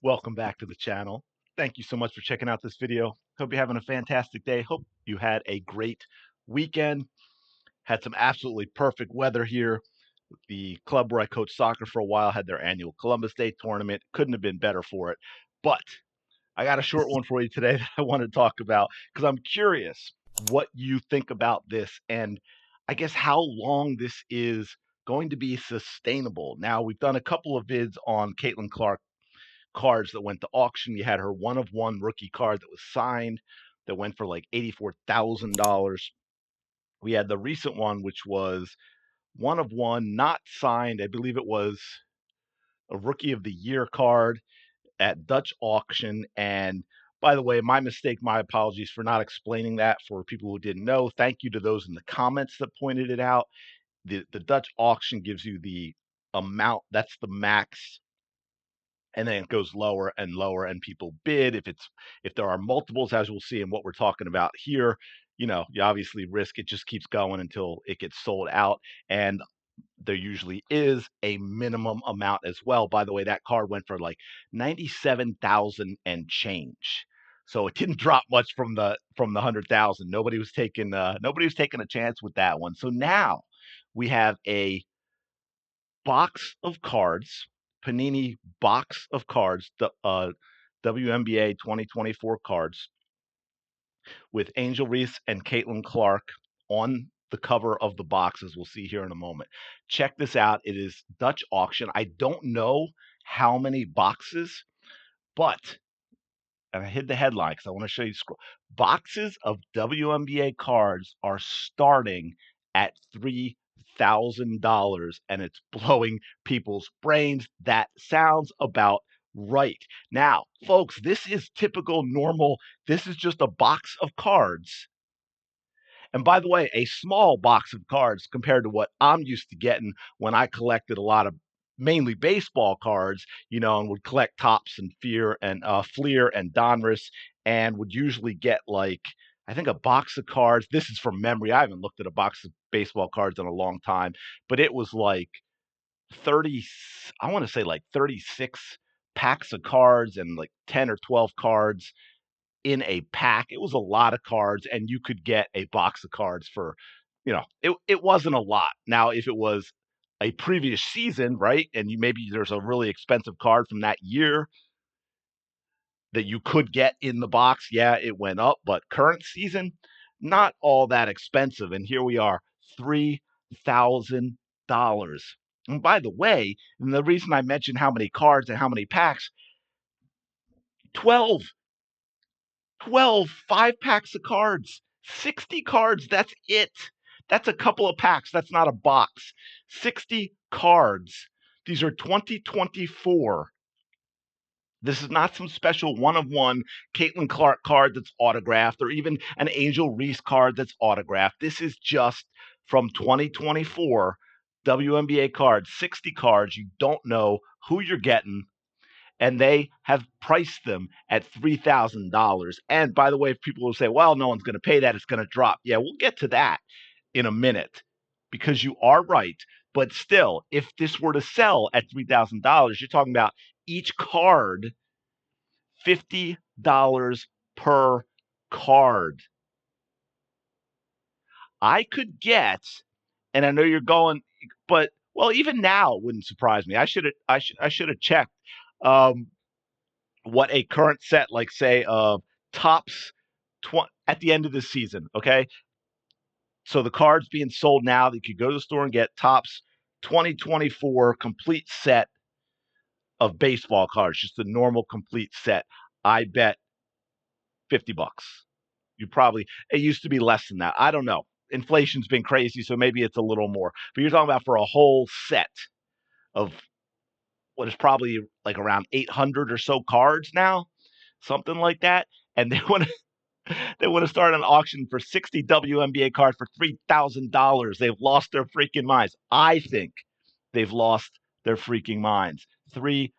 Welcome back to the channel. Thank you so much for checking out this video. Hope you're having a fantastic day. Hope you had a great weekend. Had some absolutely perfect weather here. The club where I coached soccer for a while had their annual Columbus Day tournament. Couldn't have been better for it. But I got a short one for you today that I want to talk about because I'm curious what you think about this and I guess how long this is going to be sustainable. Now, we've done a couple of vids on Caitlin Clark cards that went to auction. You had her one of one rookie card that was signed that went for like $84,000. We had the recent one, which was one of one, not signed. I believe it was a rookie of the year card at Dutch auction. And by the way, my mistake, my apologies for not explaining that for people who didn't know. Thank you to those in the comments that pointed it out. The Dutch auction gives you the amount, that's the max, and then it goes lower and lower and people bid. If there are multiples, as we'll see in what we're talking about here, you obviously risk it just keeps going until it gets sold out. And there usually is a minimum amount as well. By the way, that card went for like 97,000 and change. So it didn't drop much from the 100,000. Nobody was taking a chance with that one. So now we have a box of cards, Panini box of cards, the WNBA 2024 cards with Angel Reese and Caitlin Clark on the cover of the box, as we'll see here in a moment. Check this out. It is Dutch auction. I don't know how many boxes, but and I hid the headline because I want to show you boxes of WNBA cards are starting at $3,000 and it's blowing people's brains. That sounds about right. Now, folks, this is typical, normal. This is just a box of cards. And by the way, a small box of cards compared to what I'm used to getting when I collected a lot of mainly baseball cards, and would collect Tops and Fleer and Donruss, and would usually get like I think a box of cards. This is from memory. I haven't looked at a box of baseball cards in a long time, but it was like 30, I want to say like 36 packs of cards and like 10 or 12 cards in a pack. It was a lot of cards, and you could get a box of cards for, it wasn't a lot. Now, if it was a previous season, right, and maybe there's a really expensive card from that year that you could get in the box, yeah, it went up. But current season, not all that expensive. And here we are, $3,000. And by the way, and the reason I mentioned how many cards and how many packs, 12 12 5 packs of cards, 60 cards. That's it. That's a couple of packs. That's not a box. 60 cards. These are 2024. This is not some special one of one Caitlin Clark card that's autographed or even an Angel Reese card that's autographed. This is just from 2024 WNBA cards, 60 cards. You don't know who you're getting, and they have priced them at $3,000. And by the way, if people will say, well, no one's going to pay that, it's going to drop. Yeah, we'll get to that in a minute because you are right. But still, if this were to sell at $3,000, you're talking about each card, $50 per card. I could get, and I know you're going, but well, even now it wouldn't surprise me. I should have checked. What a current set, like say Tops at the end of the season. Okay, so the cards being sold now, that you could go to the store and get Tops 2024 complete set of baseball cards, just the normal complete set. I bet $50. It used to be less than that. I don't know. Inflation's been crazy, so maybe it's a little more. But you're talking about for a whole set of what is probably like around 800 or so cards now, something like that. And they want to start an auction for 60 WNBA cards for $3,000. They've lost their freaking minds. I think they've lost their freaking minds. $3,000.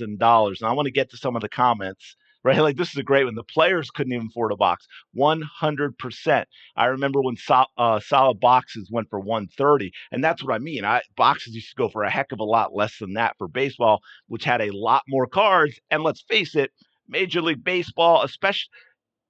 And I want to get to some of the comments right? Like this is a great one. The players couldn't even afford a box. 100%. I remember when solid boxes went for 130, and that's what I mean. Boxes used to go for a heck of a lot less than that for baseball, which had a lot more cards. And let's face it, Major League Baseball, especially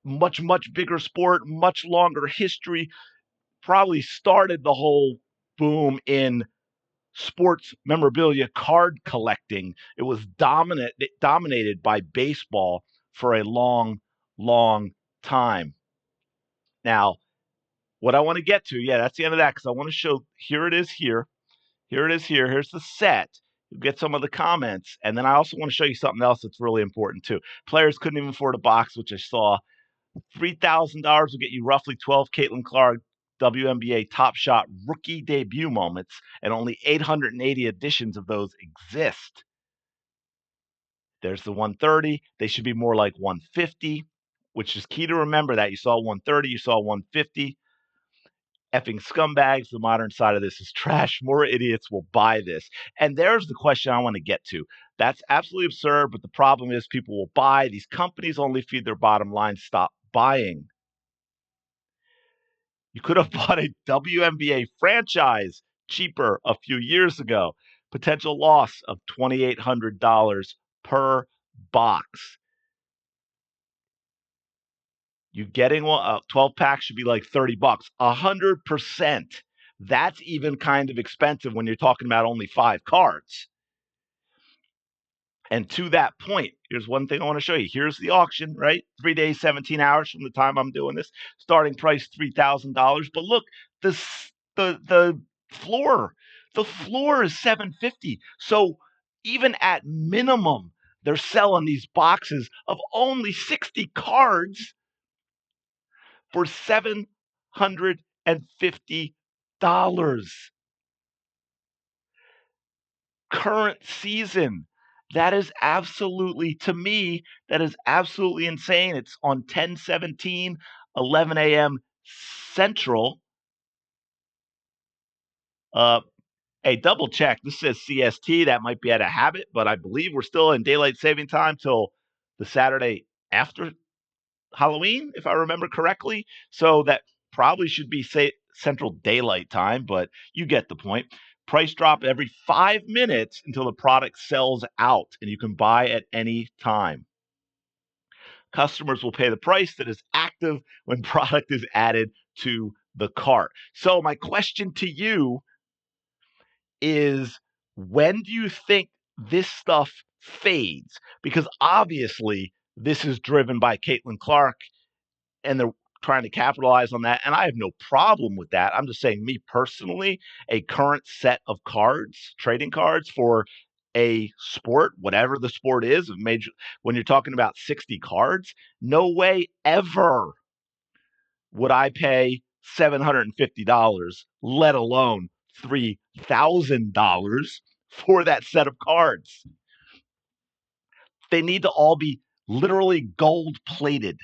much bigger sport, much longer history, probably started the whole boom in sports memorabilia card collecting. It was dominated by baseball for a long time. Now, what I want to get to, yeah, that's the end of that because I want to show. Here it is. Here it is. Here's the set. You get some of the comments, and then I also want to show you something else that's really important too. Players couldn't even afford a box, which I saw. $3,000 will get you roughly 12 Caitlin Clark WNBA Top Shot rookie debut moments, and only 880 editions of those exist. There's the 130. They should be more like 150, which is key to remember that. You saw 130, you saw 150. Effing scumbags. The modern side of this is trash. More idiots will buy this. And there's the question I want to get to. That's absolutely absurd, but the problem is people will buy. These companies only feed their bottom line. Stop buying. You could have bought a WNBA franchise cheaper a few years ago. Potential loss of $2,800 per box. You getting a 12 pack should be like $30, 100%. That's even kind of expensive when you're talking about only 5 cards. And to that point, here's one thing I want to show you. Here's the auction, right? 3 days, 17 hours from the time I'm doing this. Starting price $3,000. But look, the floor, the floor is $750. So even at minimum, they're selling these boxes of only 60 cards for $750. Current season. That is absolutely, to me, that is absolutely insane. It's on 10/17, 11 a.m. Central. Hey, double check. This says CST. That might be out of habit, but I believe we're still in daylight saving time till the Saturday after Halloween, if I remember correctly. So that probably should be Central Daylight Time, but you get the point. Price drop every 5 minutes until the product sells out, and you can buy at any time. Customers will pay the price that is active when product is added to the cart. So my question to you is, when do you think this stuff fades? Because obviously this is driven by Caitlin Clark, and they're trying to capitalize on that. And I have no problem with that. I'm just saying, me personally, a current set of cards, trading cards for a sport, whatever the sport is, when you're talking about 60 cards, no way ever would I pay $750, let alone $3,000 for that set of cards. They need to all be literally gold plated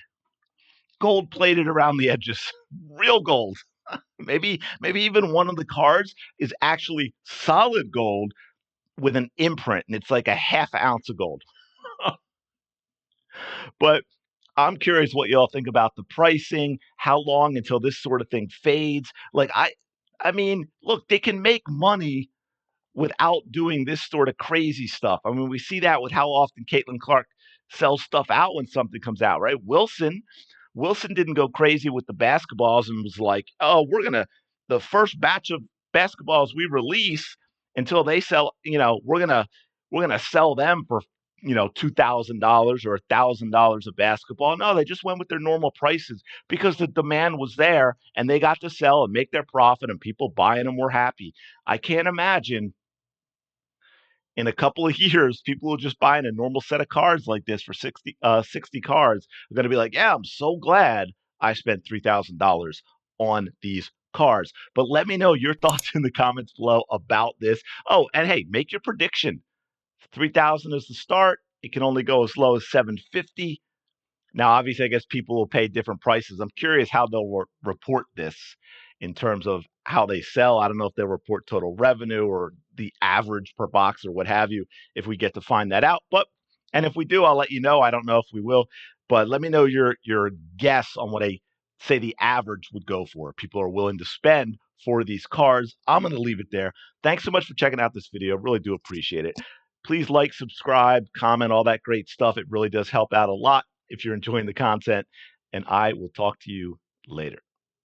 around the edges, real gold. Maybe even one of the cards is actually solid gold with an imprint, and it's like a half ounce of gold. But I'm curious what y'all think about the pricing, how long until this sort of thing fades. Like I mean, look, they can make money without doing this sort of crazy stuff. I mean, we see that with how often Caitlin Clark sells stuff out when something comes out, right? Wilson didn't go crazy with the basketballs and was like, "Oh, the first batch of basketballs we release until they sell, we're gonna sell them for, $2,000 or $1,000 a basketball." No, they just went with their normal prices because the demand was there and they got to sell and make their profit, and people buying them were happy. I can't imagine in a couple of years, people who are just buying a normal set of cards like this for 60 cards are going to be like, yeah, I'm so glad I spent $3,000 on these cards. But let me know your thoughts in the comments below about this. Oh, and hey, make your prediction. 3,000 is the start. It can only go as low as 750. Now, obviously, I guess people will pay different prices. I'm curious how they'll report this in terms of how they sell. I don't know if they'll report total revenue or the average per box or what have you, if we get to find that out. But And if we do, I'll let you know. I don't know if we will, but let me know your guess on what say the average would go for. People are willing to spend for these cards. I'm going to leave it there. Thanks so much for checking out this video. Really do appreciate it. Please like, subscribe, comment, all that great stuff. It really does help out a lot if you're enjoying the content. And I will talk to you later.